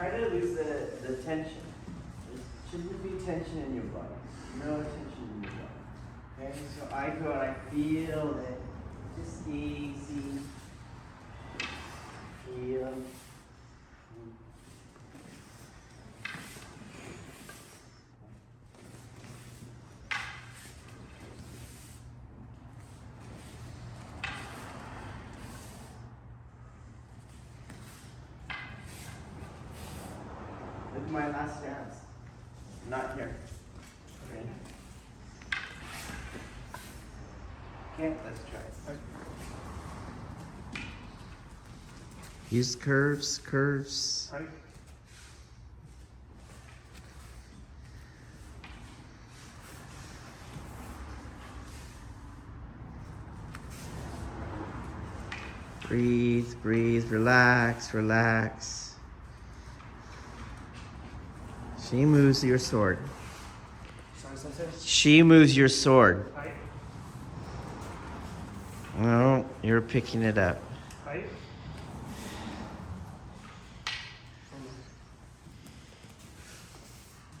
try to lose the tension. There shouldn't be tension in your body. No tension in your body. Okay, so I go and I feel it. Just easy. Feel. Look at my last stance. Not here. Okay. Okay, let's try it. Use curves, curves. Right. Breathe, breathe, relax, relax. She moves your sword. Sorry, Sensei. She moves your sword. Right. No, you're picking it up. Right.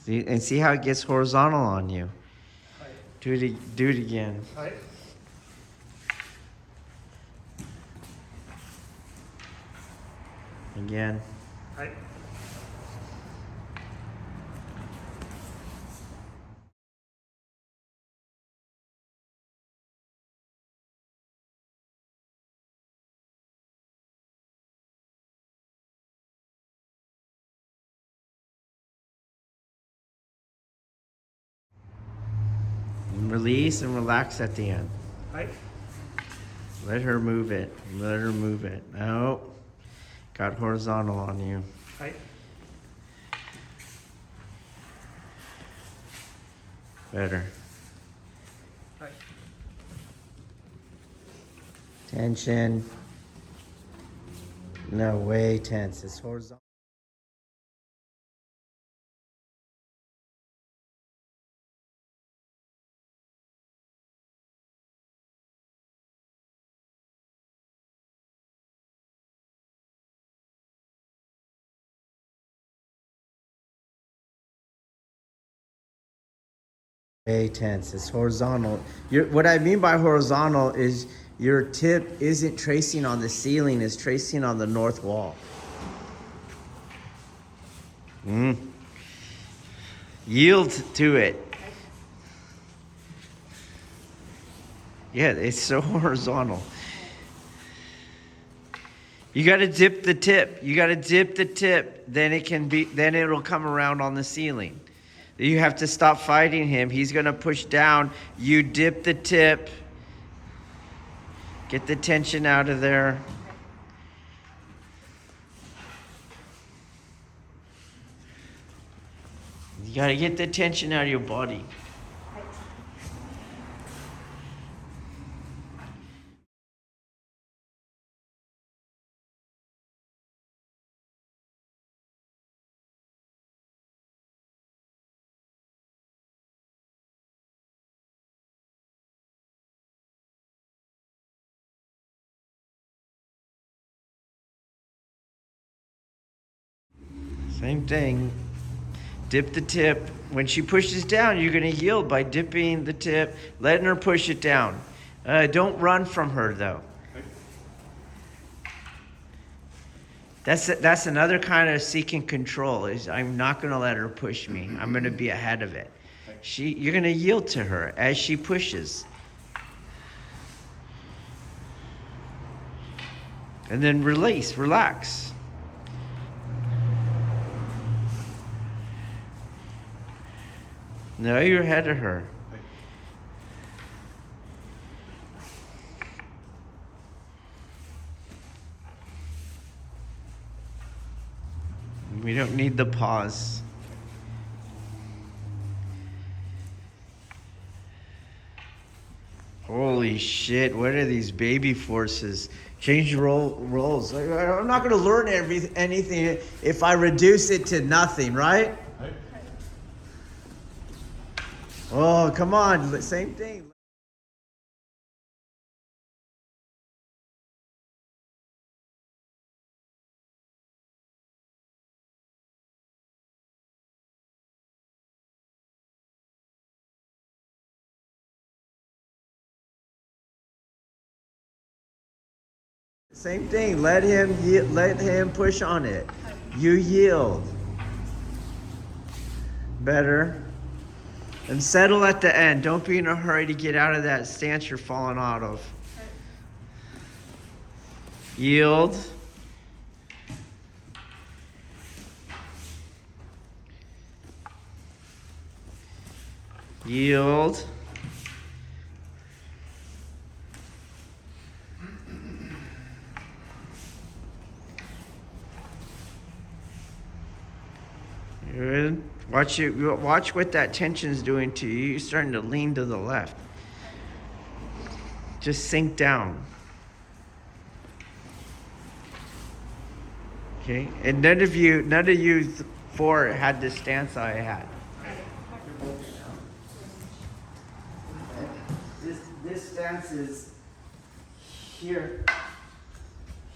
And see how it gets horizontal on you. Right. Do it again. Right. Again. Right. And release and relax at the end. Right. Let her move it. Let her move it. No. Got horizontal on you. Right. Better. Right. Tension. No, way tense. It's horizontal. Way tense. It's horizontal. What I mean by horizontal is your tip isn't tracing on the ceiling, it's tracing on the north wall. Yield to it. Yeah, it's so horizontal. You got to dip the tip. You got to dip the tip. Then it'll come around on the ceiling. You have to stop fighting him. He's going to push down. You dip the tip. Get the tension out of there. You got to get the tension out of your body. Same thing. Dip the tip. When she pushes down, you're going to yield by dipping the tip, letting her push it down. Don't run from her, though. That's another kind of seeking control. Is I'm not going to let her push me. I'm going to be ahead of it. You're going to yield to her as she pushes. And then release, relax. No, you're ahead of her. We don't need the pause. Holy shit, what are these baby forces? Change roles. I'm not going to learn anything if I reduce it to nothing, right? Oh, come on, same thing. Same thing. Let him push on it. You yield. Better. And settle at the end. Don't be in a hurry to get out of that stance you're falling out of. Yield. Yield. Good. Watch what that tension's doing to you. You're starting to lean to the left. Just sink down. Okay? And none of you four had the stance I had. This stance is here,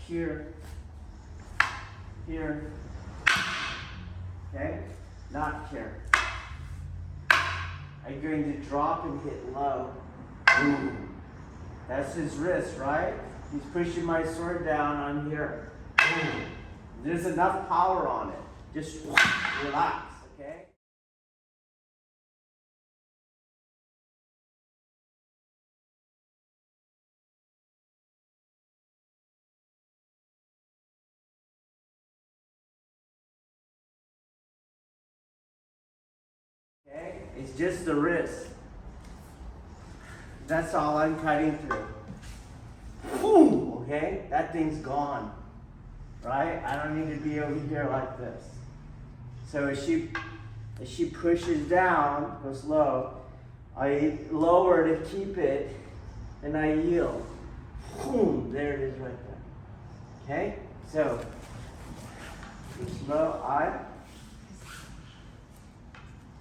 here, here. Okay? Not here. I'm going to drop and hit low. Ooh. That's his wrist, right? He's pushing my sword down on here. Ooh. There's enough power on it. Just relax, okay? Okay? It's just the wrist. That's all I'm cutting through. Boom! Okay? That thing's gone. Right? I don't need to be over here like this. So as she pushes down, goes low, I lower to keep it, and I yield. Boom! There it is right there. Okay? So, slow,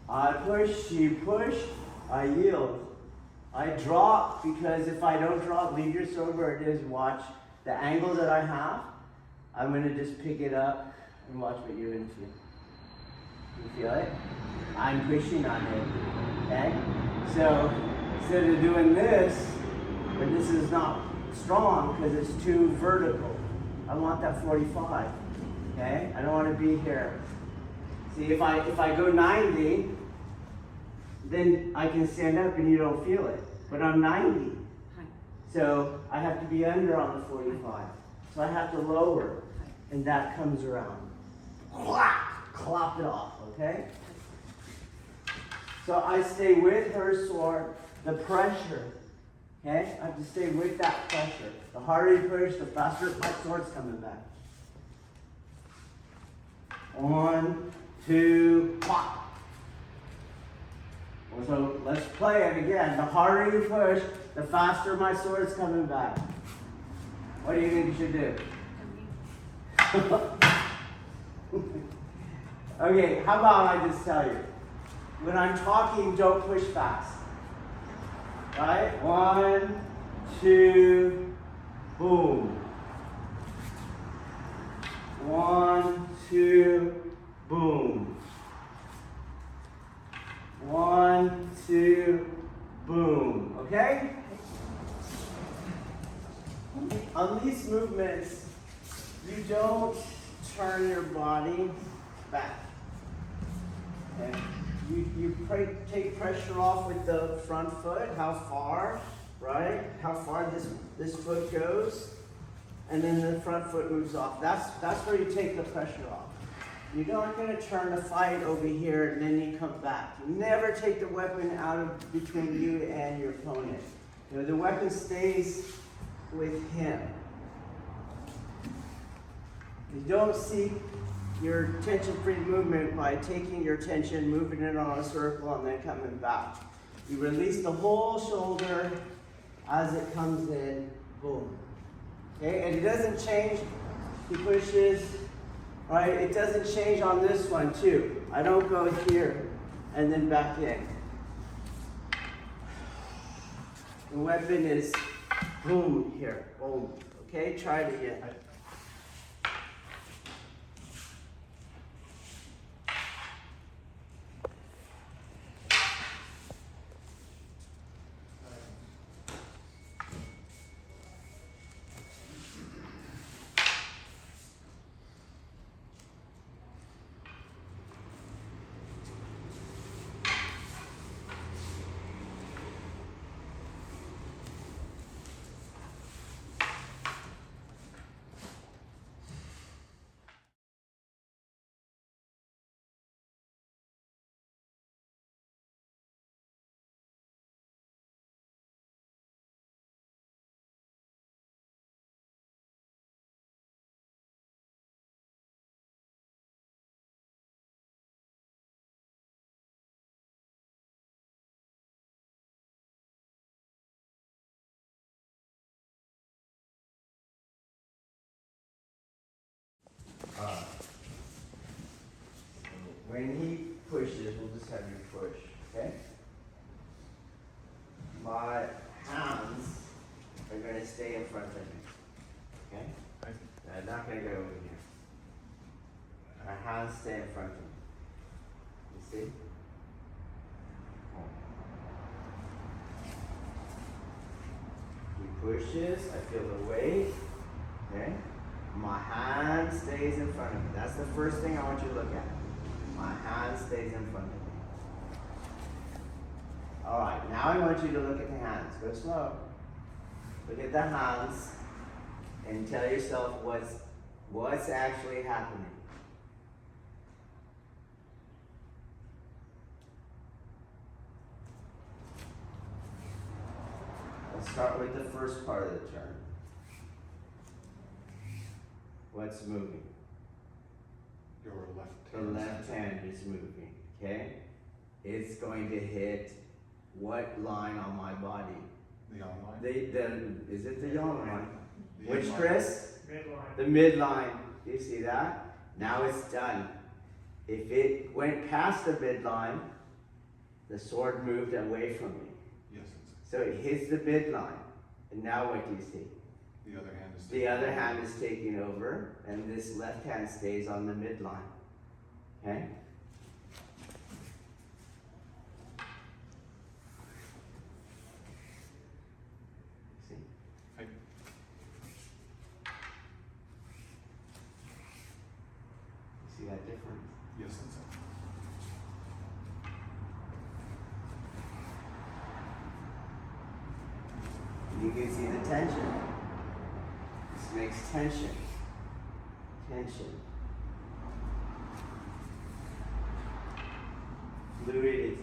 I push, she push, I yield. I drop, because if I don't drop, leave your sword where it is, watch the angle that I have. I'm going to just pick it up and watch what you're going to feel. You feel it? I'm pushing on it. Okay? So, instead of doing this, but this is not strong because it's too vertical. I want that 45. Okay? I don't want to be here. See, if I go 90, then I can stand up and you don't feel it. But I'm 90. So I have to be under on the 45. So I have to lower. And that comes around. Clop it off, okay? So I stay with her sword, the pressure. Okay? I have to stay with that pressure. The harder you push, the faster my sword's coming back. 1, 2, pop. So let's play it again. The harder you push, the faster my sword's coming back. What do you think you should do? Okay, how about I just tell you? When I'm talking, don't push fast. Right? 1, 2, boom. 1, 2, boom. 1, 2, boom. Okay? On these movements, you don't turn your body back. Okay? You take pressure off with the front foot, how far, right? How far this foot goes, and then the front foot moves off. That's where you take the pressure off. You're not going to turn the fight over here and then you come back. You never take the weapon out of between you and your opponent. You know, the weapon stays with him. You don't seek your tension-free movement by taking your tension, moving it on a circle, and then coming back. You release the whole shoulder as it comes in, boom. Okay, and it doesn't change. He pushes, right? It doesn't change on this one too. I don't go here and then back in. The weapon is boom here, boom. Okay, try it again. when he pushes, we'll just have you push, okay? My hands are going to stay in front of me, okay? They're not going to go over here. My hands stay in front of me. You see? He pushes, I feel the weight, okay? My hand stays in front of me. That's the first thing I want you to look at. My hand stays in front of me. All right, now I want you to look at the hands. Go slow. Look at the hands and tell yourself what's actually happening. Let's start with the first part of the turn. What's moving? Your left The hand. left hand is moving, okay? It's going to hit what line on my body? The online. Is it the yawn line? The Which, inline. Chris? Midline. The midline. Do you see that? Now it's done. If it went past the midline, the sword moved away from me. Yes, So it hits the midline. And now what do you see? the other hand is. The other hand is taking over, and this left hand stays on the midline. Okay? See? Hey. See that difference? Yes, sensei. You can see the tension. This makes tension. Tension. Fluidity.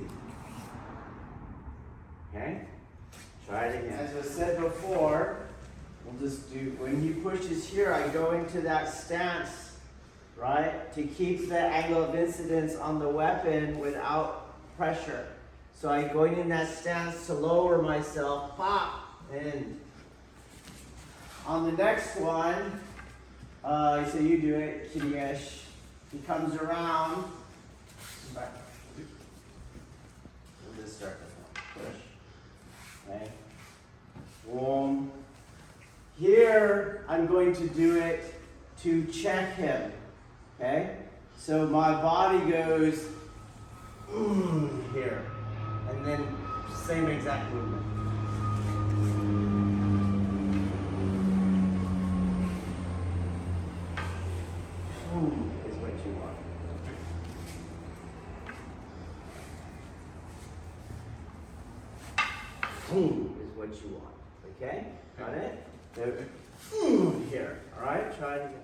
Okay? Try it again. As was said before, we'll just do, when he pushes here, I go into that stance, right? To keep the angle of incidence on the weapon without pressure. So I go in that stance to lower myself, pop, and on the next one, so you do it, Kiryesh. He comes around. Back. We'll just start this one. Push. Okay. Boom. Here, I'm going to do it to check him. Okay? So my body goes here. And then same exact movement. Is what you want. Is what you want. Okay? Got it? Here. Alright, try it again.